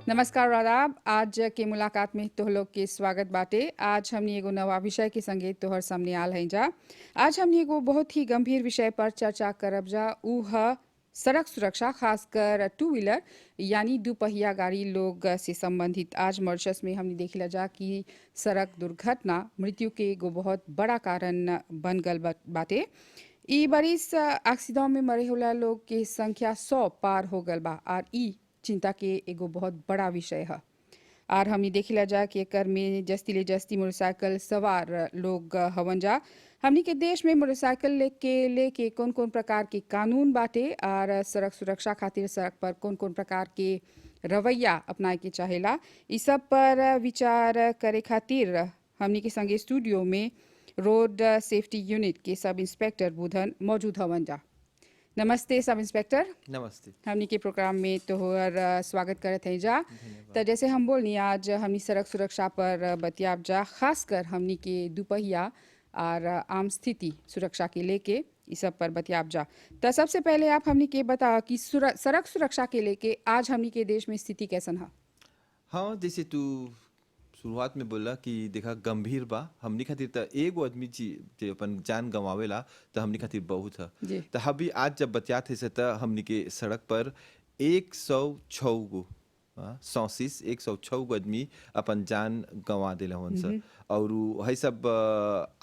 नमस्कार आदाब। आज के मुलाकात में तोह लोग के स्वागत बाटे। आज हमनी एगो नवा विषय के संगे तोहर सामने आल हैं जा। आज हमनी एगो बहुत ही गंभीर विषय पर चर्चा करब जा। ऊ ह सड़क सुरक्षा, खासकर टू व्हीलर यानी दुपहिया गाड़ी लोग से संबंधित। आज मॉरिशस में हमने देखिला जा कि सड़क दुर्घटना मृत्यु के एगो बहुत बड़ा कारण बन गल बाटे। ई बरिस एक्सीडेंट में मरे होला लोग के संख्या 100 पार हो गल बा और ई चिंता के एगो बहुत बड़ा विषय है। और हमने देखिला जा कि एकर में जस्ती ले जस्ती मोटरसाइकिल सवार लोग हवन जा। हमनी के देश में मोटरसाइकिल लेके कौन कौन प्रकार के कानून बाटे और सड़क सुरक्षा खातिर सड़क पर कौन कौन प्रकार के रवैया अपनाए के चाहेला, इस सब पर विचार करे खातिर हमनी के संगे स्टूडियो में रोड सेफ्टी यूनिट के सब इंस्पेक्टर बुधन मौजूद हवन जा। नमस्ते सब इंस्पेक्टर। नमस्ते। हमनी के प्रोग्राम में तोहर स्वागत करत हैं जा। तो जैसे हम बोलनी आज हमनी सड़क सुरक्षा पर बतियाब जा, खासकर हमनी के दुपहिया और आम स्थिति सुरक्षा के लेके इस सब पर बतियाब जा। तो सबसे पहले आप हमनी के बता कि सड़क सुरक्षा के लेके आज हमनी के देश में स्थिति कैसन है? हाँ, जैसे तू शुरुआत में बोला कि देखा गंभीर बा हमनी खातिर त एगो आदमी जे अपन जान गंवावेला त हमनी खातिर बहुत जी। है। त अभी आज जब बतियात है से त हमनी के सड़क पर 106 गो 106 गो आदमी अपन जान गंवा देले हवन स। और है सब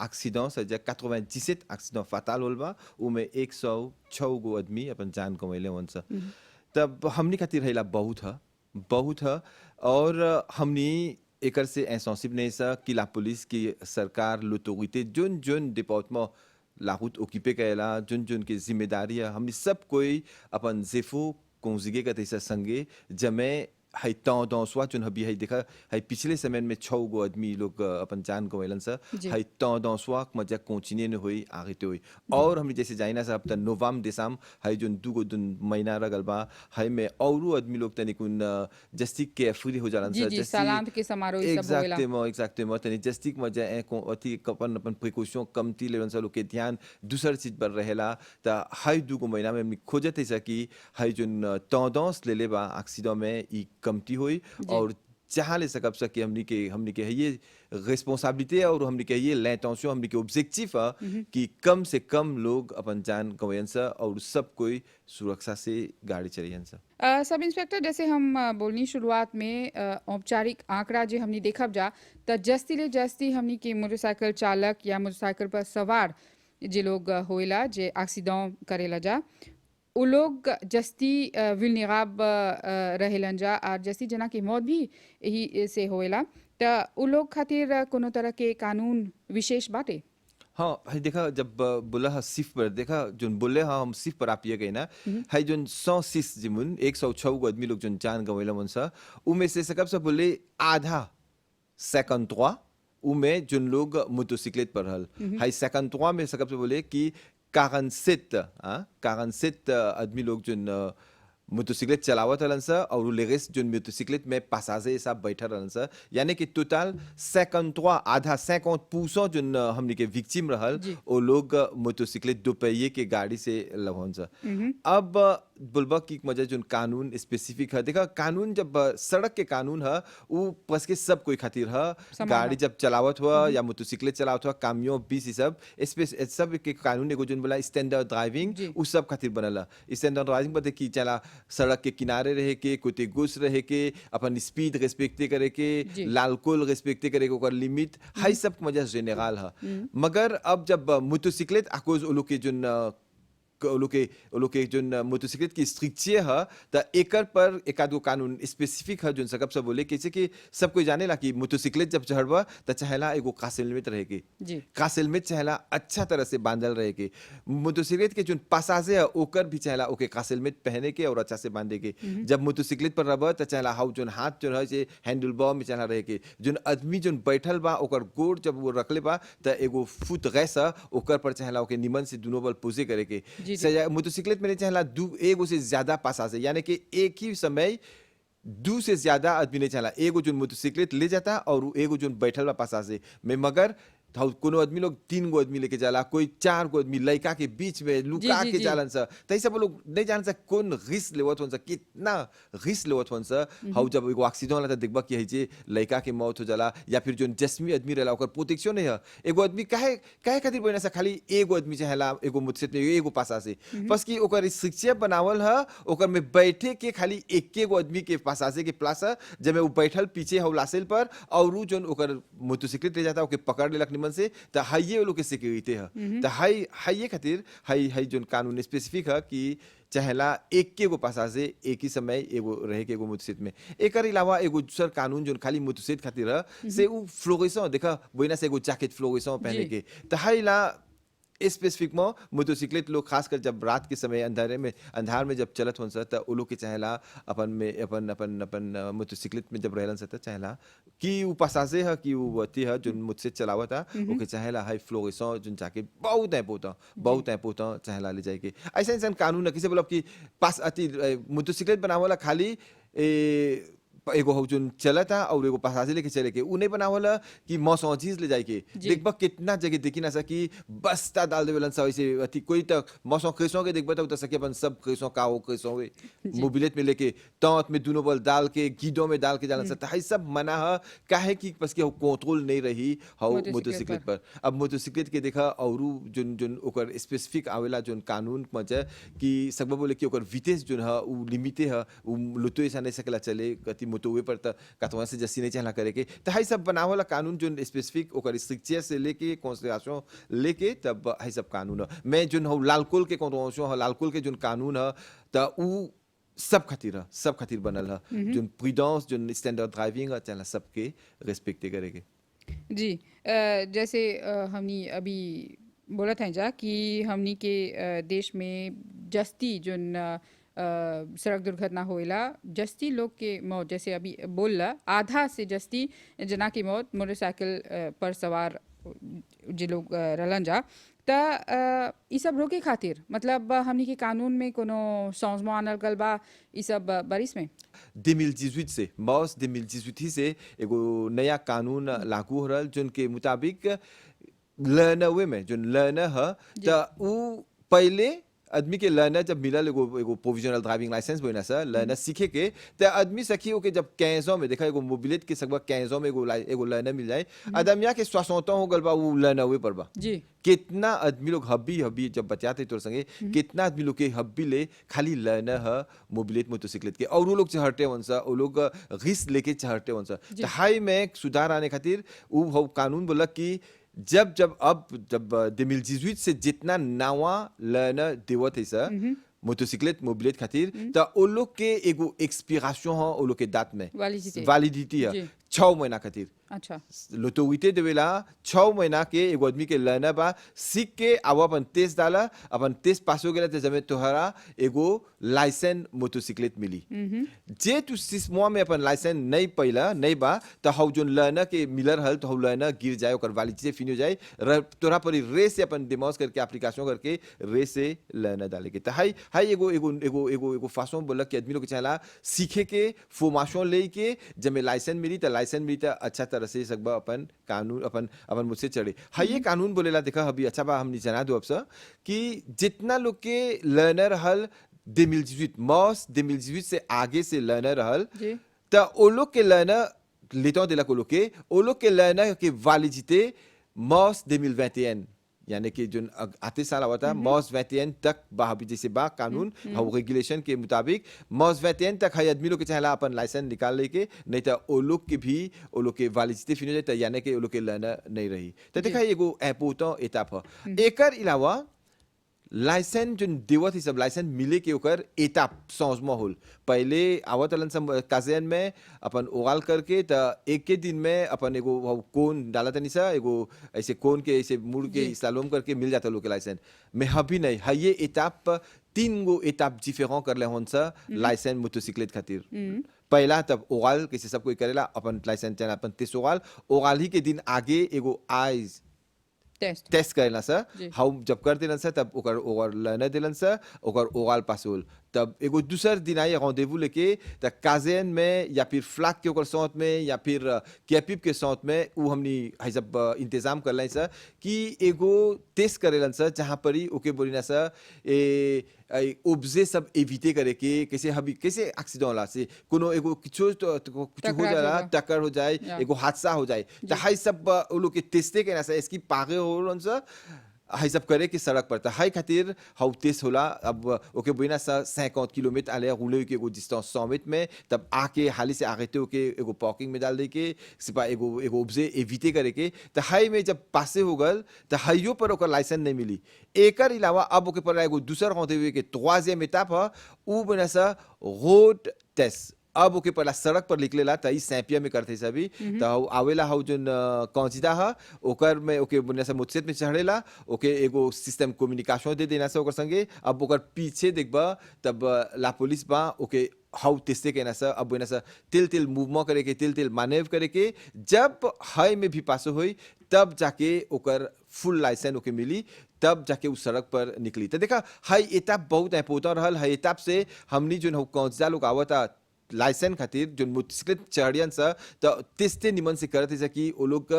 एक्सीडेंट से जे 97 एक्सीडेंट फाताल होल बा, उमे 106 गो आदमी अपन जान गंवैले हवन स। तब हमनी खातिर हैला बहुत है। और हमनी एकर से एहसासिब नहीं सा कि ला पुलिस की सरकार l'autorité जोन डिपार्टमेंट लागूत ओक्यूपे करेला, जोन की जिम्मेदारी है, हमनी सब कोई अपन जेफो conjugué का तैसा संगे जमे है tendance जोन हबी है देखा है पिछले समय में 6 गो आदमी लोग अपन जान गंवेलन सा जी। है tendance मजा कंटिन्यू न होई आगे तो होई। और हमनी जैसे जाइना सा अब त नवंबर दिसंबर है जोन दुगो महीना रगल बा है में औरो आदमी लोग तनी कुन जस्ती केयरफुली हो जालन जी सा जी, सालांत के समारोह ई सब होवेला। एग्जैक्टली तनी जस्ती मजा अथी अपन प्रिकॉशन कमती लेवन सा लोग के ध्यान दूसर चीज पर रहेला। त है दुगो महीना में हमनी खोजत है कि है जोन टेंडेंस लेले बा एक्सीडेंट में ई कमती होई। और जहाँ ले सकब सके हमनी के है ये रिस्पांसिबिलिटी और हमनी के ये l'intention हमनी के ऑब्जेक्टिव है कि कम से कम लोग अपन जान गंवायन सा और सब कोई सुरक्षा से गाड़ी चलायन सा। सब इंस्पेक्टर, जैसे हम बोलनी शुरुआत में औपचारिक आंकड़ा जो हमने देखब जा तो जस्ती ले जस्ती हमनी के मोटरसाइकिल चालक या मोटरसाइकिल पर सवार जे लोग होइला जे एक्सीडेंट करेला जा, उ लोग जस्ती विलनिराब रहेलन जा और जस्ती जना की मौत भी यही से होएला। तो उ लोग खातिर कोनो तरह के कानून विशेष बाटे? हाँ है देखा जब बोला है सिर्फ पर देखा जोन बोले हाँ हम सिर्फ पर आप ये गए ना है जोन 106 जिमुन 106 गो आदमी लोग जोन जान गंवेला मन सा उमे से सकब से बोले आधा 53 उमे जोन लोग मोटरसाइकिल पर हल है 53 में सकब से बोले कि 47 आदमी लोग जोन मोटरसाइकिल चलावत रहलन सा और लेगेस जोन मोटरसाइकिल में पैसेंजर सब बैठा रहलन सा, यानी कि टोटल 53 आधा 50% जोन हमनी के विक्टिम रहल ओ लोग मोटरसाइकिल दोपहिए के गाड़ी से लगन सा। अब बोलबा की मजा जोन कानून स्पेसिफिक है देखा कानून जब सड़क के कानून है वो बस के सब कोई खातिर है। गाड़ी जब चलावत हुआ या मोटरसाइकिल चलावत हुआ कामियों बीस सब सब के कानून एगो जोन बोला स्टैंडर्ड ड्राइविंग उ सब खातिर बनला। स्टैंडर्ड ड्राइविंग बता कि चला सड़क के किनारे रहे के कोते घुस रहे के अपन स्पीड रेस्पेक्टे करे के लालकोल रेस्पेक्टे करे के ओकर लिमिट है सब मजा जेनरल है। मगर अब जब मोटरसाइकिल आकोज ओ लोग के जोन जोन मोटरसाइकिल की स्ट्रिक्चर है तो एकर पर एकादो कानून स्पेसिफिक है जोन सकब से बोले कैसे कि सब कोई जाने ला कि मोटरसाइकिल जब चढ़बा तो चाहेला एगो कास हेलमेट रहे के कास हेलमेट चाहेला अच्छा तरह से बांधल रहे के। मोटरसाइकिल के जोन पैसेंजर है ओकर भी चाहेला ओके कास हेलमेट पहने के और अच्छा से बांधे के। जब मोटरसाइकिल पर रहबा तो चाहेला हाउ जोन हाथ जोन है से हैंडल बार में चाहेला रहे के। जोन आदमी जोन बैठल बा ओकर गोड़ जब वो रखले बा तो एगो फुट गैस ओकर पर चाहेला ओके निमन से दोनों बल पोजे करे के। मोटरसाइकिल में नहीं चाहला एगो से ज्यादा पैसेंजर यानी कि एक ही समय 2 से ज्यादा आदमी नहीं चाहला एगो जो मोटरसाइकिल ले जाता और एगो जो बैठल बा पैसेंजर में। मगर तो कोनो आदमी लोग 3 गो आदमी लेके जाला, कोई 4 गो आदमी लड़का के बीच में लुका जी, के जी। जालन सा। तई सब लोग नहीं जान सा कौन रिस्क लेवत होन सा, कितना रिस्क लेवत होन सा। हाउ जब एगो एक्सीडेंट होला त देखबा कि है जे लड़का के मौत हो जाला या फिर जो जस्मी आदमी रहला ओकर प्रोटेक्शन नहीं है। एगो आदमी काहे काहे खातिर बना सा खाली एगो आदमी चाहेला एगो मुझसे एगो पासा से बस कि ओकर शिक्षा बनावल है ओकर में बैठे के खाली एके गो आदमी के पासासे के प्लास है जब वो बैठल पीछे हौ लासेल पर और उ जोन ओकर मोटरसाइकिल ले जाता ओके पकड़ लेलक निमन से त हाइये लोग के सिक्योरिटी है त हाइये खातिर हाई जोन कानून स्पेसिफिक है कि चाहेला एक के गो पासासे एक ही समय एगो रहे के एगो मुतसित में। एकर अलावा एगो दूसर कानून जोन खाली मुतसित खातिर है से उ फ्लोरेसन देखा बोइना से एगो जैकेट फ्लोरेसन पहने जी। के त हाइला स्पेसिफिक में मोटरसाइकिल लोग खासकर जब रात के समय अंधार में जब चलत होन त उ लोग के चाहेला अपन में अपन अपन अपन मोटरसाइकिल में जब रहलन त चाहेला कि उ पासासे है कि उ अति है जो मुझसे चलावत है ओके चाहेला हाई फ्लोरेसन जोन जाके बहुत इम्पोर्टेंट चाहेला ले जाए के ऐसा इंसान कानून है किसे बोलब कि पास अति मोटरसाइकिल बनावला खाली एगो हौ जोन चलता और एगो पासासे लेके चले के उ नहीं बनावला कि मौसौजीज ले जाए के जी। देखबा कितना जगह देखी ना सा कि बस्ता डाल देवेलन सा वैसे अति कोई तक मौसौ क्रेसों के देखबा तो सके अपन सब क्रेसों का हो क्रेसों वे मोबिलेट में लेके तौत में दोनों बल डाल के गीडों में डाल के जालन सा हाई सब मना है काहे कि बस के कंट्रोल नहीं रही हौ मोटरसाइकिल पर। अब मोटरसाइकिल के देखा और जोन जोन ओकर स्पेसिफिक आवेला जोन कानून में कि सब बोले कि ओकर वितेस जोन है उ लिमिटे है उ लुतो ऐसा नहीं सकला चले कति मोटोवे पर त कतवा से जस्सी नहीं चाहला करे के त हाई सब बनावला कानून जोन स्पेसिफिक ओकर शिक्षा से लेके कंसिडरेशन लेके तब हाई सब कानून है। मैं जोन हौ लालकुल के कौन है लालकुल के जोन कानून है त उ सब खातिर बनल है जोन प्रूडेंस जोन स्टैंडर्ड ड्राइविंग है चला सबके रिस्पेक्ट करेके। जी जैसे हमनी अभी बोलत हैं जा कि हमनी के देश में जस्ती जोन सड़क दुर्घटना होइला जस्ती लोग के मौत जैसे अभी बोलला आधा से जस्ती जना की मौत मोटरसाइकिल पर सवार जे लोग रहलन जा त ई सब रोके खातिर मतलब हमनी के कानून में कोनो संशोधन आनल गल बा ई सब बरिस में 2018 से मॉस 2018 ही से एगो नया कानून लागू हो रहल जोन के मुताबिक लर्नर में जोन लर्नर है त उ पहले आदमी के लर्नर जब मिलल एगो प्रोविजनल ड्राइविंग लाइसेंस बोना सा लर्नर सीखे के त आदमी सखी ओके जब 15 में देखा एगो मोबिलेट के सकबा 15 में एगो लर्नर मिल जाए आदमिया के 60 हो गल बा उ लर्नर वे पर बा जी कितना आदमी लोग हब्बी जब बचाते तोर संगे कितना आदमी लोग के हब्बी ले खाली लर्नर है मोबिलेट मोटरसाइकिल के और वो लोग चढ़ते वंसा वो लोग रिस्क लेके चढ़ते वंसा तो हाई में सुधार आने खातिर वो कानून बोला कि जब 2018 से जितना नवा लर्नर देवत है सर मोटरसाइकिल मोबिलेट खातिर त ओ लोग के एगो एक्सपिरेशन है ओ लोग के दांत में वैलिडिटी है 6 महीना खातिर। अच्छा लोटोरिटे देवेला 6 महीना के एगो आदमी के लर्नर बा सीख के अब अपन टेस्ट डाला अपन टेस्ट पास हो गया तो जब तोहरा एगो लाइसेंस मोटरसाइकिल मिली जे तू 6 माह में अपन लाइसेंस नहीं पहला नहीं बा तो हौ जोन लर्नर के मिलर हल तो हौ लर्नर गिर जाए और वैलिडिटी फिन हो जाए तोहरा पर रे से अपन दिमाग करके एप्लीकेशन करके रे से लर्नर डाले के तो हाई हाई एगो एगो एगो एगो एगो फासों बोला कि आदमी लोग चाहला सीखे के फॉर्मेशन ले के जब लाइसेंस मिली तो लाइसेंस मिली तो अच्छा तरह से सकबा अपन कानून अपन अपन मुझसे चढ़े हाँ ये कानून बोलेला देखा अभी अच्छा बा हमने जना दो अब कि जितना लोग के लर्नर हल 2018 मॉस 2018 से आगे से लर्नर हल तो ओ लोग के लर्नर लेता दिला को लोग के लर्नर के वैलिडिटी मॉस 2021 यानी कि जो आते साल हुआ था मॉस 21 तक बाहबी जैसे बा कानून और रेगुलेशन के मुताबिक मॉस 21 तक है आदमी लोग के चाहेला अपन लाइसेंस निकाल लेके नहीं तो ओ लोग के भी ओ लोग के वैलिडिटी फिन हो जाए यानी कि ओ लोग के लर्नर नहीं रही तो देखा एगो इम्पोर्टेंट एताप है। एकर अलावा लाइसेंस जो देवत ही सब लाइसेंस मिले के ओकर एताप समझ में होल पहले आवत अलन सब काजेन में अपन ओवाल करके त एक के दिन में अपन एगो कोन डाला तनी सा एगो ऐसे कोन के ऐसे मुड़ के स्लालोम करके मिल जाता लोग के लाइसेंस में हबी नहीं है ये एताप 3 गो एताप डिफरेंट कर ले होन सा लाइसेंस मोटरसाइकिल खातिर पहला तब ओवाल कैसे सब कोई करेला अपन लाइसेंस चला अपन तेस ओवाल ही के दिन आगे एगो आइज टेस्ट करेला सर हाउ जब कर देलन सर तब ओकर लर्नर देलन सर ओकर ओवाल पास होल तब एगो दूसर दिन आई रॉन्डेवू लेके त काजेन में या फिर फ्लैग के ओकर साथ में या फिर कैपिप के साथ में वो हमनी है सब इंतजाम कर लाई सर कि एगो टेस्ट करेलन सर जहाँ पर ही ओके बोलिना सर ऑब्जे सब एविटे करे के कैसे हबी कैसे एक्सीडेंट होला से कोनो एगो कुछ हो टकरार जाला होगा। टक्कर हो जाए या। एगो हादसा हो जाए तो हाई सब वो लोग के टेस्टे के ना सर इसकी पागे हो सर हाई सब करे कि सड़क पर हाई खातिर हाउ टेस्ट होला अब ओके बोइना सा 50 किलोमीटर आले rouler के एगो डिस्टेंस 100 मीटर में तब आके हाली से आगे ओके एगो पार्किंग में डाल दे के सिपा एगो एगो ऑब्जे एविटे करे के तो हाई में जब पासे हो गल तो हाइयो पर ओकर लाइसेंस नहीं मिली एकर अलावा अब ओके पर एगो दूसर होते हुए के troisième étape है उ बना सा रोड टेस्ट अब ओके पहला सड़क पर निकलेला त ई सैपिया में करते सभी त आवेला हाउ जोन कौंचिदा ह ओकर में ओके बने से मोटरसाइकिल में चढ़ेला ओके एगो सिस्टम कम्युनिकेशन दे देना से ओकर संगे अब ओकर पीछे देखबा तब ला पुलिस बा ओके हाउ तेस्ते के ना सा अब बने सा तिल मूवमेंट करे के तिल मैनेव करे के जब हाई में भी पास होई तब जाके ओकर फुल लाइसेंस ओके मिली तब जाके उस सड़क पर निकली तो देखा हाई एताप बहुत इम्पोर्टेंट रहल हाई एताप से हमनी जोन कौंचिदा लोग आवता लाइसेंस खातिर जो मोटरसाइकिल चढ़ियन सा तो तेस्ते निमन से करते सा कि वो लोग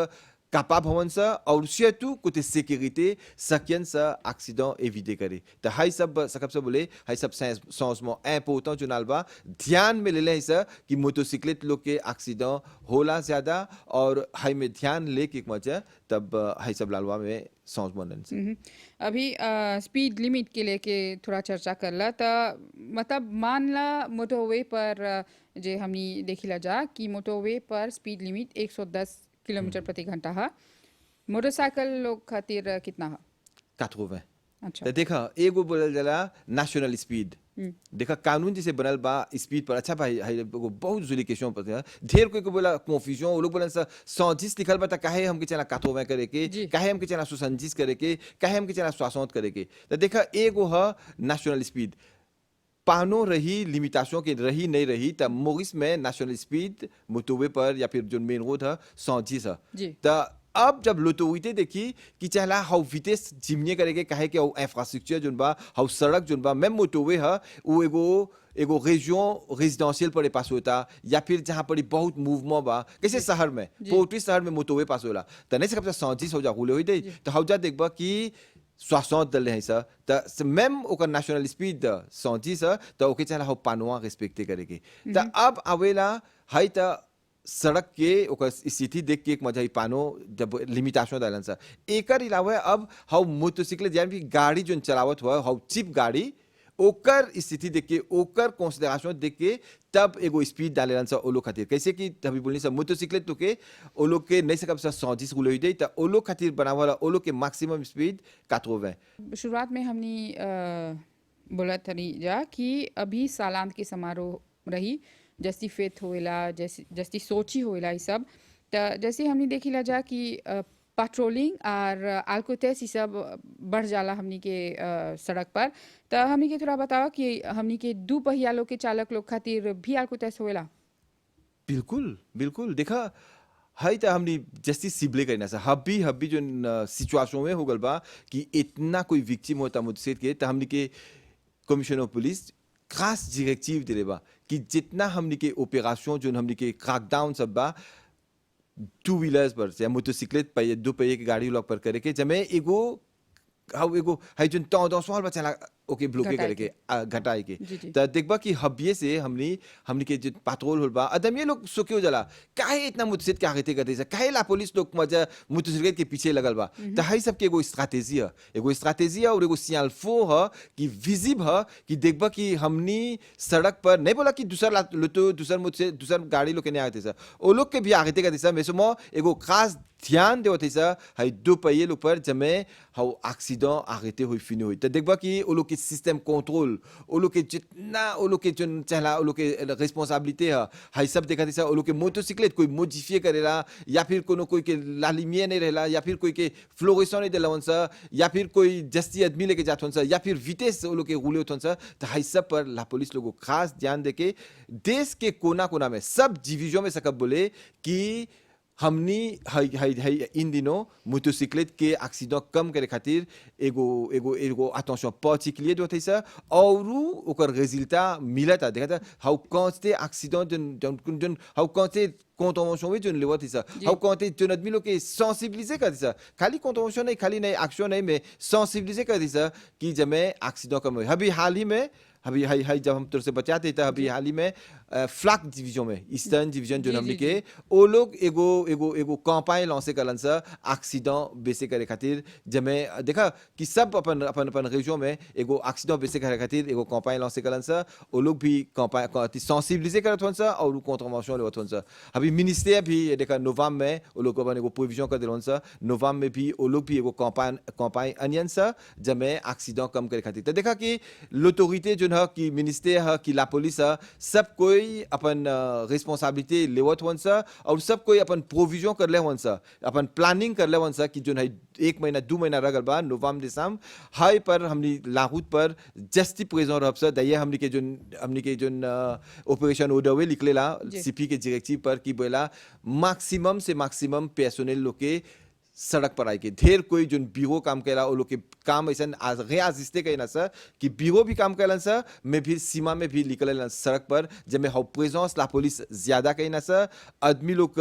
कापा भवन सा और surtout côté sécurité सकियन सा एक्सीडेंट एविटे करे तो हाई सब सकब से बोले हाई सब changement important जो नालबा ध्यान में ले ले सा कि मोटरसाइकिल लोग के एक्सीडेंट होला ज्यादा और हाई में ध्यान ले के मजा तब हाई सब लालवा में changement से अभी स्पीड लिमिट के लेके थोड़ा चर्चा करला तो मतलब मान ला मोटरवे पर जे हमनी देखिला जा कि मोटरवे पर स्पीड लिमिट 110 किलोमीटर प्रति घंटा है मोटरसाइकिल लोग खातिर कितना है 80 अच्छा तो देखा एगो बोलल जाला नेशनल स्पीड देखा कानून जैसे बनल बा स्पीड पर अच्छा भाई हाई एगो बहुत जरूरी क्वेश्चन पर है ढेर कोई को बोला कंफ्यूजन वो लोग बोलन सा 130 लिखल बा त काहे हमके चला 80 करे के जी। काहे हमके चला 170 करे के काहे हमके चला 60 करे के तो देखा एगो है नेशनल स्पीड पानो रही लिमिटेशन के रही नहीं रही तब मोरिस में नेशनल स्पीड मोटरवे पर या फिर जो मेन रोड है 130 है जी। तो अब जब l'autorité देखी कि चला हाउ विटेस जिम्मे करेगे काहे कि हाउ इंफ्रास्ट्रक्चर जोन बा हाउ सड़क जोन बा même मोटरवे है वो एगो रेजियन रेजिडेंशियल पर पास होता या फिर जहाँ पर बहुत मूवमेंट बा कैसे शहर में पोर्टरी शहर में मोटरवे पास होला तो नहीं सकता 130 हो जा हुले हो दे तो हाउ जा देखबा कि 60 दल है सर तो même ओकर नेशनल स्पीड 130 है तो ओके चला हाउ पानवा रिस्पेक्ट करेगे तो अब आवेला हाई तो सड़क के ओकर स्थिति देख के एक मजा ही पानो जब लिमिटेशन डालन सा एकर अलावा अब हाउ मोटरसाइकिल यानी कि गाड़ी जो चलावत हुआ हाउ चिप गाड़ी ओकर स्थिति देख के ओकर कंसीडरेशन देख के तब एगो स्पीड डालेलन सा ओ लोग खातिर कैसे कि तभी बोलनी सा मोटरसाइकिल तो के ओ लोग के नहीं सकब सा 130 गुलो ही दे त ओ लोग खातिर बनावला ओ लोग के मैक्सिमम स्पीड 80 शुरुआत में हमनी बोला थनी जा कि अभी सालांत के समारोह रही जैसी फेथ होएला जैसी सोची होएला ये सब तो जैसे हमने देखिला जा कि पेट्रोलिंग और अल्कोटेस ये सब बढ़ जाला हमनी के सड़क पर तो हमनी के थोड़ा बतावा कि हमनी के दो पहिया लोग के चालक लोग खातिर भी अल्कोटेस होएला बिल्कुल बिल्कुल देखा हाई तो हमने जैसी सिबले करना सा हब्बी जो सिचुएशन में हो गल बा कि इतना कोई विक्टिम होता मुझसे के तो हमने के कमिश्नर ऑफ पुलिस खास डायरेक्टिव दे बा कि जितना हमने के ऑपरेशन जो हमने के क्रैकडाउन सब बा 2 व्हीलर्स पर या मोटरसाइकिल पर दो पहिए की गाड़ी लोग पर करे के जमे एगो हाउ एगो हाई जो टेंडेंस वाला बच्चा ओके ब्लॉके करे के घटाए के जी, जी। तो देखबा कि हबिये से हमनी के जो पेट्रोल होल बा अदम ये लोग सोके हो जाला काहे इतना मोटरसाइकिल के आगे करते काहे ला पुलिस लोग मजा मोटरसाइकिल के पीछे लगल बा तो हाई सब के एगो स्ट्रैटेजी है और एगो सिग्नल फो है कि विजिब है कि देखबा कि हमनी सड़क पर नहीं बोला कि दूसर मोटरसाइकिल दूसर गाड़ी लोग के नहीं आते सर वो लोग के भी आगे करते सर मैं एगो खास ध्यान देवते सर हाई दो पहिए लोग पर जमे हाउ एक्सीडेंट आगे हुई फिनी हुई तो देखबा कि वो लोग के सिस्टम कंट्रोल वो लोग के जितना वो लोग के जो चला वो लोग के रिस्पांसिबिलिटी है हाई सब देखा वो लोग के मोटरसाइकिल कोई मॉडिफाई करेला या फिर कोई के लालिमिया नहीं रहेला या फिर कोई के फ्लोरेशन नहीं दिलावन सा या फिर कोई जस्ती आदमी लेके जात सा या फिर विटेस वो लोग के गुले होत सा तो हाई सब पर ला पुलिस लोगों को खास ध्यान देके देश के कोना कोना में सब डिवीजन में सकब बोले कि हमनी हई इन दिनों मोटरसाइकिल के एक्सीडेंट कम करे खातिर एगो अटेंशन पर्टिकुलियर जो थे सर और ओकर रिजल्ट मिलता देखा हाउ कौनते एक्सीडेंट जन जन हाउ कौनते कॉन्ट्रोवर्शन में जोन लेवत सर जी हाउ कौनते जोन आदमी लोग के सेंसिबिलिser कर सर खाली कॉन्ट्रोवर्शन नहीं खाली नहीं एक्शन नहीं में सेंसिबिलिser कर सर कि जब मैं एक्सीडेंट कम हुए अभी हाल ही में अभी हाई हाई जब हम तुझ से बचाते थे अभी हाल ही में फ्लैग डिवीजन में ईस्टर्न डिवीजन जो जी, हमने जी, के वो लोग एगो एगो एगो कैंपेन लॉन्च करलन सा एक्सीडेंट बेसे करे खातिर जब मैं देखा कि सब अपन अपन अपन रीजन में एगो एक्सीडेंट बेसे करे खातिर एगो कैंपेन लॉन्च करलन सा वो लोग भी कैंपेन सेंसिबिलिser करत हन सा और कॉन्ट्रोवर्शन लेवत हन सा अभी मिनिस्टर भी देखा नवंबर में वो लोग अपन एगो प्रोविजन कर दिलन सा नवंबर में भी वो लोग भी एगो कैंपेन अनियन सा जब मैं एक्सीडेंट कम करे खातिर तो देखा कि l'autorité जो है कि मिनिस्टर है कि ला पुलिस है सब कोई अपन रिस्पांसिबिलिटी लेवत हन सा और सब कोई अपन प्रोविजन कर ले हन सा अपन प्लानिंग कर ले हन सा कि जो है 1 महीना 2 महीना रगल बा नवंबर दिसंबर हाई पर हमनी लागूत पर जस्ती प्रेजेंट रह सा दैया हमनी के जो ऑपरेशन ओडवे निकलेला जी सीपी के डायरेक्टिव पर कि बोला मैक्सिमम से मैक्सिमम पर्सनल लोग के सड़क पर आई के ढेर कोई जो बीरो काम करेला वो लोग के काम ऐसा रियाजिस्ते कहीं ना सर कि बीरो भी काम करेलन सर मैं भी सीमा में भी निकल सड़क पर जब मैं हाउ प्रेजेंस ला पुलिस ज्यादा कहीं ना सर आदमी लोग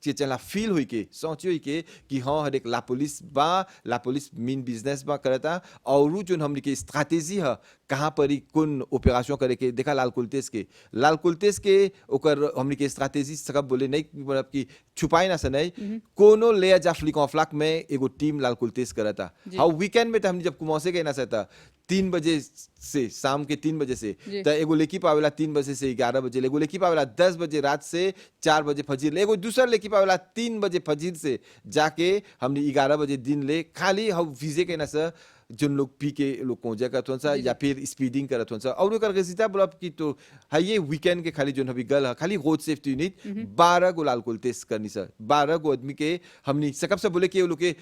के चला फील हुई के सोची हुई के कि हाँ हर एक ला पुलिस मीन बिजनेस बा करता और जो हमने के स्ट्रैटेजी है कहाँ पर ही कौन ऑपरेशन करे के देखा लाल कुलतेस के ओकर हमने के स्ट्रैटेजी सब बोले नहीं मतलब कि छुपाई ना सनई कोनो ले जा फ्लिक में एगो टीम लाल कुलतेस करता जी हाउ वीकेंड में तो हमने जब कुमौसे गए ना सहता 3 बजे से शाम के 3 बजे से जी तो एगो लेकी पावेला 3 बजे से 11 बजे एगो लेकी पावेला 10 बजे रात से 4 बजे फजीर एगो दूसरा लेकी पावेला 3 बजे फजीर से जाके हमने 11 बजे दिन ले खाली हम वीजे के ना सर जिन लोग पी के लोग पहुंचा करत हन सा जी या जी फिर स्पीडिंग करत हन सा और ओकर गसीता बोला कि तो है ये वीकेंड के खाली जोन अभी गल है खाली रोड सेफ्टी यूनिट 12 गो लाल कुलतेस करनी सर 12 गो आदमी के हमनी सकब से बोले कि वो लोग के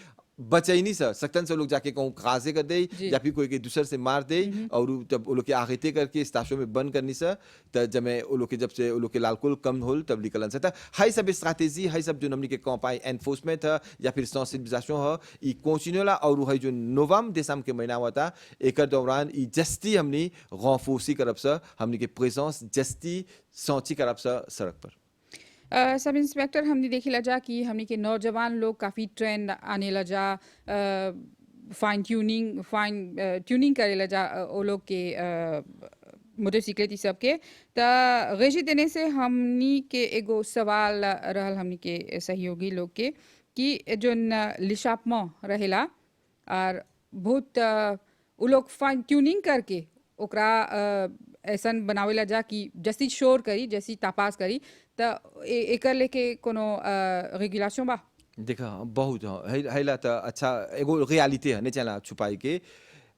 बचाई नहीं सर सकतन से लोग जाके कहूँ खासे कर दे जी या फिर कोई के दूसर से मार दे और तब वो लोग के आगते करके स्टाशों में बंद करनी सर तब जब मैं वो लोग के जब से वो लोग के लालकुल कम होल तब निकलन सर हाई सब स्ट्रैटेजी हाई सब जो हमने के कैंपेन एनफोर्समेंट है या फिर सेंसिबिलिजेशन है ई कंटिन्यूला और है जो नवंबर दिसंबर के महीना हुआ था एक दौरान ई जस्ती हमने renforcer करब सर हमने के प्रेजेंस जस्ती सौची करब सर सड़क पर सब इंस्पेक्टर हमने देखी लजा कि हमने के नौजवान लोग काफ़ी ट्रेंड आने लजा फाइन ट्यूनिंग करे लजा वो लोग के मोटरसाइकिल ई सब के त रेजी देने से हमनी के एगो सवाल रहल हमनी के सहयोगी लोग के कि जोन लिशापमा रहेला और बहुत उ लोग फाइन ट्यूनिंग करके ओकरा ऐसन बनावेला जा कि जैसी शोर करी जैसी तापास करी त एकर लेके कोनो रेगुलेशन बा देखा बहुत हैला तो अच्छा एगो रियलिटी है नहीं चला छुपाई के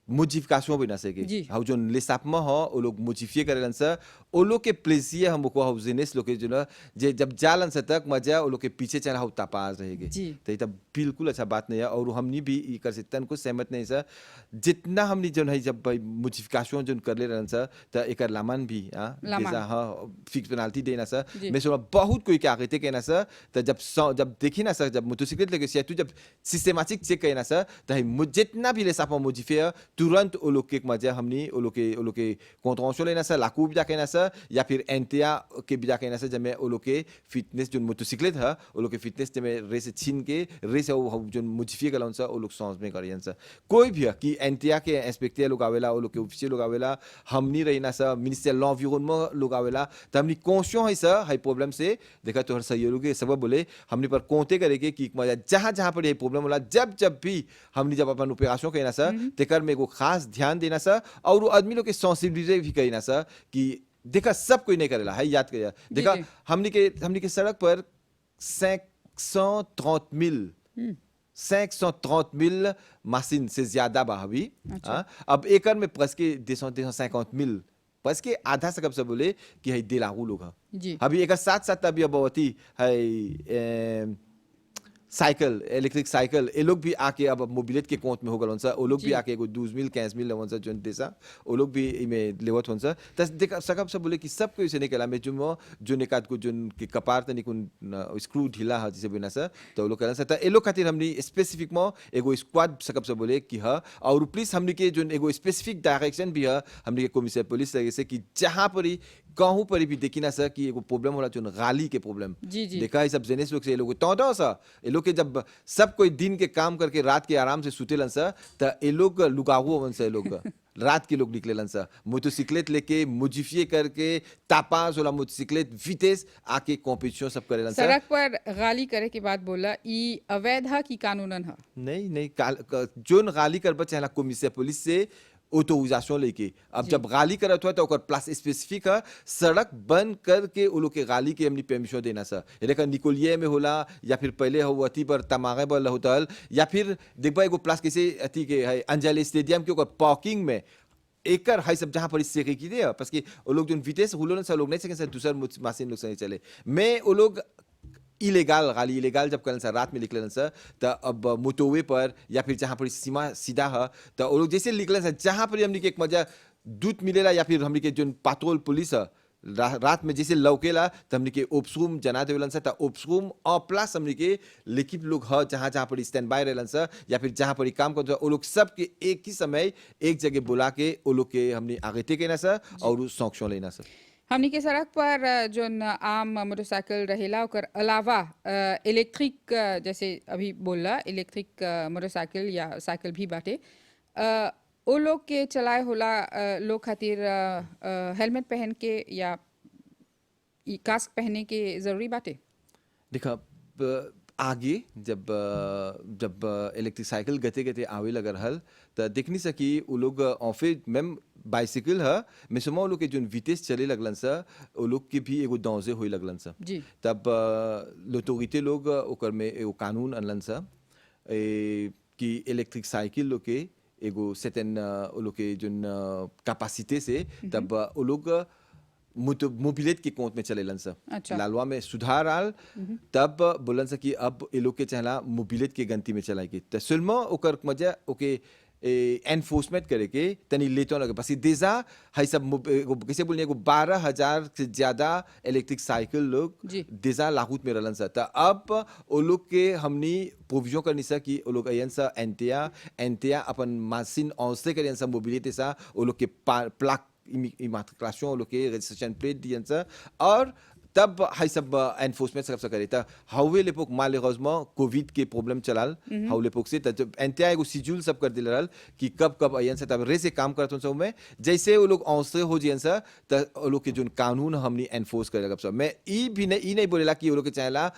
मोडिफिकेशन भी ना सके जी हाउ जो लेसाप में हो वो लोग मोडिफिए करेलन सर वो लोग के प्लेसिए हमको हाउ जिनेस लोग के जो ना जे जब जालन से तक मजा वो लोग के पीछे चला हाउ तपाज रहेगी जी तो ये तब बिल्कुल अच्छा बात नहीं है और हमनी भी ये कर सकते हैं कुछ सहमत नहीं सर जितना हमनी जो है जब मोडिफिकेशन जो कर ले रहन सर तो एक लामान भी हाँ लामान जैसा हाँ फिक्स पेनाल्टी देना सर जी मैं सोचा बहुत कोई क्या कहते कहना सर तो जब देखी ना सर जब मोटरसाइकिल लेके से तू जब सिस्टमैटिक चेक कहना सर तो जितना भी लेसाप में मोडिफाई तुरंत वो लोग के मजा हमनी वो लोग के कॉन्ट्रोवर्शन लेना सर लाकू भी कहना सर या फिर एंटिया के भी कहना सर जब मैं वो लोग के फिटनेस जो मोटरसाइकिल था वो लोग के फिटनेस जब मैं रेस छीन के रेस जो मोडिफाई कर सर वो लोग समझ में करियन सर कोई भी कि एंटिया के इंस्पेक्टर लोग आवेला वो लोग के ऑफिसियल लोग आवेला हमनी रहना सर मिनिस्टर l'environnement लोग आवेला तो हमनी कॉन्शियस है सर हाई प्रॉब्लम से देखा तो हर सहयोगी के सब बोले हमने पर कोंते करेंगे कि मजा जहाँ जहाँ पर ये प्रॉब्लम होला जब भी हमने जब अपन उपयासों कहना सर तेकर में एगो खास ध्यान देना सर और वो आदमी लोग के सेंसिबिलिटी भी कहना सर कि देखा सब कोई नहीं करेला है याद करिए जी देखा जी हमने के सड़क पर 530,000 मशीन से ज्यादा बा अभी अच्छा हाँ अब एकड़ में presque 250,000 presque आधा से कब से बोले कि है दिलागू लोग हैं जी अभी एक साथ साथ अभी अब होती है साइकिल इलेक्ट्रिक साइकिल ये लोग भी आके अब मोबिलिट के कोंत में हो गल सा वो लोग भी जी। आके एगो 12,000 15,000 लेवन सा जोन देसा वो लोग भी इमे लेवत होन सा तस देख सकब सब बोले कि सब कोई से निकला में जो निकात को जोन के कपार तनी कुन स्क्रू ढीला है जैसे बिना सा तो वो लोग करन सा त ए लोग खातिर हमनी स्पेसिफिक में एगो स्क्वाड सकब सब बोले कि ह और प्लीज हमनी के जोन एगो स्पेसिफिक डायरेक्शन भी है हमनी के कमिश्नर पुलिस लगे से कि जहां पर ही कहूं पर भी देखी ना सर कि एगो प्रॉब्लम होला जोन गाली के प्रॉब्लम जी, जी। देखा है सब जेनेस लोग से ये लोग तो सा ये लोग के जब सब कोई दिन के काम करके रात के आराम से सुतेलन सा त ये लोग लुगावो वन से लोग रात के लोग निकलेलन सा मोटरसाइकिलेट लेके मोडिफिए करके तापास वाला मोटरसाइकिलेट वितेस आके कॉम्पिटिशन सब करेलन सा सड़क पर गाली करे के बाद बोला ई अवैध है कि कानूनन है? नहीं नहीं जोन गाली करबा चाहला कमिश्नर पुलिस से ऑटोराइजेशन लेके अब जी। जब गाली करत हुआ तो ओकर प्लस स्पेसिफिक है सड़क बंद करके वो लोग के गाली के हमनी परमिशन देना सा लेकिन निकोलिये में होला या फिर पहले हो अति पर तमागे पर होटल या फिर देखबा एगो प्लस कैसे अति के है अंजलि स्टेडियम के ओकर पार्किंग में एकर है सब जहां पर इससे की दे parce que वो लोग जो वितेस हुलो ना लोग नहीं सके से दूसरा मशीन लोग से नहीं चले मैं वो लोग इलेगाल गाली इलेगाल जब करन सा रात में निकलन सा तो अब मोटोवे पर या फिर जहां पर सीमा सीधा है तो वो लोग जैसे निकलन सा जहां पर हमनी के एक मजा दूध मिलेला या फिर हमनी के जो पाट्रोल पुलिस है रात में जैसे लौकेला तो हमनी के ओप्सरूम जना देवलन सा तो ओप्सरूम और प्लस हमनी के लेकिन लोग ह जहां जहां पर स्टैंड बाय रहलन सा या फिर जहां पर काम करते वो लोग सब के एक ही समय एक जगह बुला के वो लोग के हमनी आगे टेके ना सा और सॉन्क्शन लेना सा हमनी के सड़क पर जो आम मोटरसाइकिल रहेला ओकर अलावा इलेक्ट्रिक जैसे अभी बोला इलेक्ट्रिक मोटरसाइकिल या साइकिल भी बाटे ओ लोग के चलाए होला लोग खातिर हेलमेट पहन के या कास्क पहने के जरूरी बाटे? देखा आगे जब इलेक्ट्रिक साइकिल गते गते आवे लग रहल तो देख नहीं सकी वो लोग ऑफे मैम बाइसिकल है मैं सुमा वो लोग के जो वितेस चले लगलन सा वो लोग के भी एगो दौजे होई लगलन सा जी। तब लोटोगिते लोग ओकर में एगो कानून अनलन सा कि इलेक्ट्रिक साइकिल लोग के एगो सेटन वो लोग के जो कैपेसिटी से तब वो लोग मोबिलेट के कोंत में चलेलन सा अच्छा। लालवा में सुधार आल तब बोलन सा कि अब ये लोग के चला मोबिलेट के गंती में चलाएगी तो सुलमा ओकर मजा ओके एनफोर्समेंट करे के तनी लेतो लगे बस देजा है सब कैसे बोलने को 12,000 से ज्यादा इलेक्ट्रिक साइकिल लोग जी। देजा लागूत में रहलन सा त अब वो लोग के हमनी प्रोविजन करनी सा कि वो लोग अयन सा एंटिया अपन मशीन औसे करें सा मोबिलिटी सा वो लोग के प्लाक इमार्टिकुलेशन वो लोग के रजिस्ट्रेशन प्लेट दियन सा और तब हाई सब एनफोर्समेंट सब करे था हाउवे लेपोक मालेरोजमा कोविड के प्रॉब्लम चलाल हाउ लेपोक से जब एंटिया एगो शेड्यूल सब कर दिल रहल कि कब अयन से तब रे से काम करत सब में जैसे वो लोग औसरे हो जियन सा त वो लोग के जो कानून हमनी एनफोर्स करे सब मैं ई नहीं बोलेला कि वो लोग के चाहेला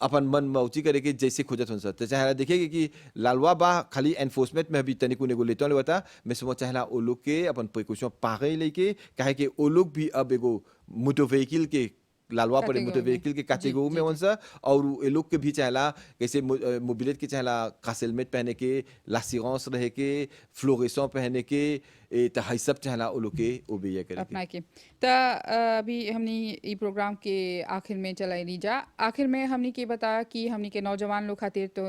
अपन मन मौची करे के जैसे खोजत हो तो चाहेला देखेगे कि लालवा बा खाली एनफोर्समेंट में भी तनिको नेगो लेतो लेवता मैं समझ चाहेला वो लोग के अपन प्रिकॉशन पागे लेके काहे के वो लोग भी अब एगो मोटर व्हीकल के लालवा पर मोटर व्हीकल के कैटेगरी में उनसा और ये लोग के भी चाहला कैसे मोबिलिटी के चाहला खास हेलमेट पहने के लासिरेंस रहे के फ्लोरेसेंट पहने के त हाई सब चाहला वो लोग के ओबे करे अपना के त अभी हमनी ई प्रोग्राम के आखिर में चलाई जा आखिर में हमनी के बताया कि हमनी के नौजवान लोग खातिर तो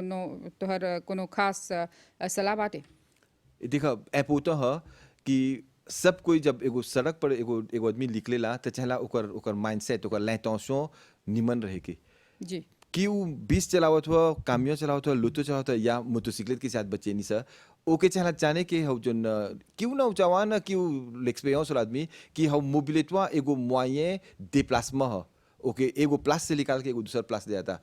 तोहर कोनो खास सलाह बाटे? देखा एपोतो है कि सब कोई जब एगो सड़क पर एगो आदमी निकलेला तो चाहला ओकर माइंडसेट ओकर l'intention निमन रहे के जी। कि वो 20 चलावत हुआ कामियों चलावत हुआ लूटो चलावत हुआ या मोटरसाइकिल के साथ बच्चे नहीं सा ओके चाहला जाने के हो जो क्यों ना जवान क्यों l'expérience वाला आदमी कि हम मोबिलिटी एगो moyen déplacement है ओके एगो प्लस से निकाल के एगो दूसरा प्लस दे जाता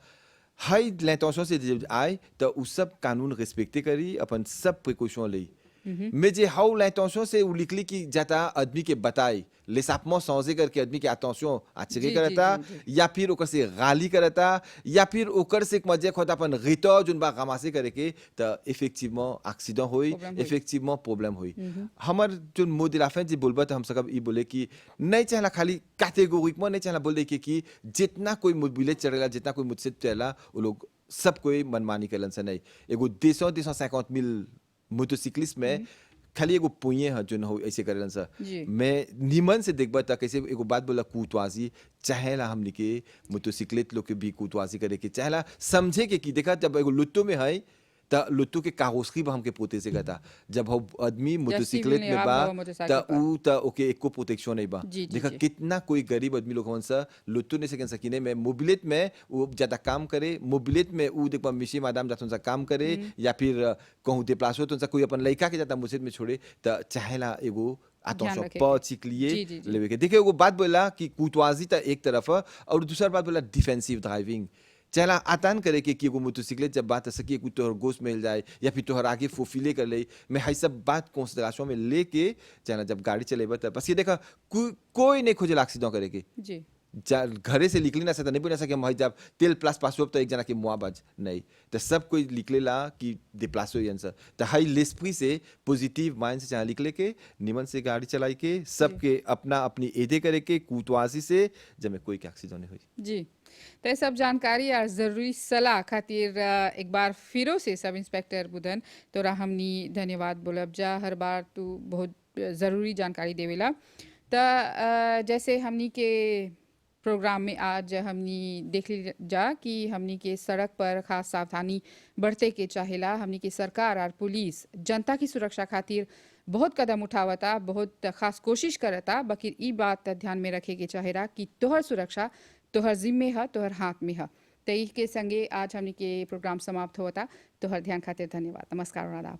हाई l'intention से जब आए तो उस सब कानून रिस्पेक्टे करी अपन सब प्रिकॉशन ली mais जे हाउ l'intention से लिखली कि जाता आदमी के बताई लेसापement समझे करके आदमी के attention attiré करता या फिर ओकर से गाली करता या फिर ओकर से मजे खोता अपन रिटो जोन बा गमासे करे के त effectivement एक्सीडेंट होई effectivement प्रॉब्लम होई हमर जोन मॉडल आफे जे बोलबत हम सकब ई बोले कि नहीं चाहला खाली कैटेगोरिकली नहीं चाहला बोल दे कि जितना कोई मोबिलिटी चलेला जितना कोई मुझसे चलेला वो लोग सब कोई मनमानी करलन से नहीं एगो 250,000 मोटरसाइकिलिस्ट में खाली एगो पुए है जो हो ऐसे करेलन सा जी। मैं निमन से देखबा त कैसे एगो बात बोला कूटवाजी चाहेला हमनी के मोटरसाइकिलेट लोग के भी कूटवाजी करे के चाहेला समझे के कि देखा जब एगो लुत्तो में है त लुत्तो के कागोस्की बा हमके पोते से कहता जब हो आदमी मोटरसाइकिलेट में बा मोटरसाइकिल त ऊ त ओके एको प्रोटेक्शन नहीं बा जी, जी, देखा जी। कितना कोई गरीब आदमी लोग हवन सा लुत्तो नहीं सकें सकीने में मोबिलेट में वो ज्यादा काम करे मोबिलेट में ऊ देखबा मिशी मादाम जातन सा काम करे या फिर कहूँ दे प्लास हो तो कोई अपन लड़का के जाता मुसीबत में छोड़े त चाहेला एगो ध्यान attention रखे pas के। लिए जी, जी, जी। लेवे के देखिए वो बात बोला कि कुतवाजी था एक तरफ है, और दूसरा बात बोला डिफेंसिव ड्राइविंग चला आतान करे कि एगो मोटरसाइकिल जब बात सकी कि तोहर गोश्त मिल जाए या फिर तोहर आगे फोफिले कर ले मैं हाई सब बात कंसिडरेशन में लेके चला जब गाड़ी चलेबा तब बस ये देखा कोई नहीं खोजे एक्सीडेंट करे के जी। घरे से निकली ना सकता नहीं बोल सके हम जब तेल प्लस पास तो एक जना के मुआबाज नहीं तो सब कोई निकले ला कि दे प्लास हो तो हाई लेस्प्री से पॉजिटिव माइंड से जहाँ निकले के निमन से गाड़ी चलाई के सबके अपना अपनी एदे करे के कूटवासी से जब में कोई एक्सीडेंट नहीं हुई जी। तो ये सब जानकारी और ज़रूरी सलाह खातिर एक बार फिरो से सब इंस्पेक्टर बुधन तोरा हमनी धन्यवाद बोलब जा हर बार तू बहुत ज़रूरी जानकारी देवेला तो जैसे हमनी के प्रोग्राम में आज हमनी देख ली जा कि हमनी के सड़क पर खास सावधानी बरते के चाहेला हमनी के सरकार और पुलिस जनता की सुरक्षा खातिर बहुत कदम उठावता बहुत खास कोशिश करता बकिर ई बात ध्यान में रखे के चाहेला कि तोहर सुरक्षा तोहर जिम्मे है तोहर हाथ में है तो के संगे आज हमनी के प्रोग्राम समाप्त होता तोहर ध्यान खातिर धन्यवाद नमस्कार और आदाब।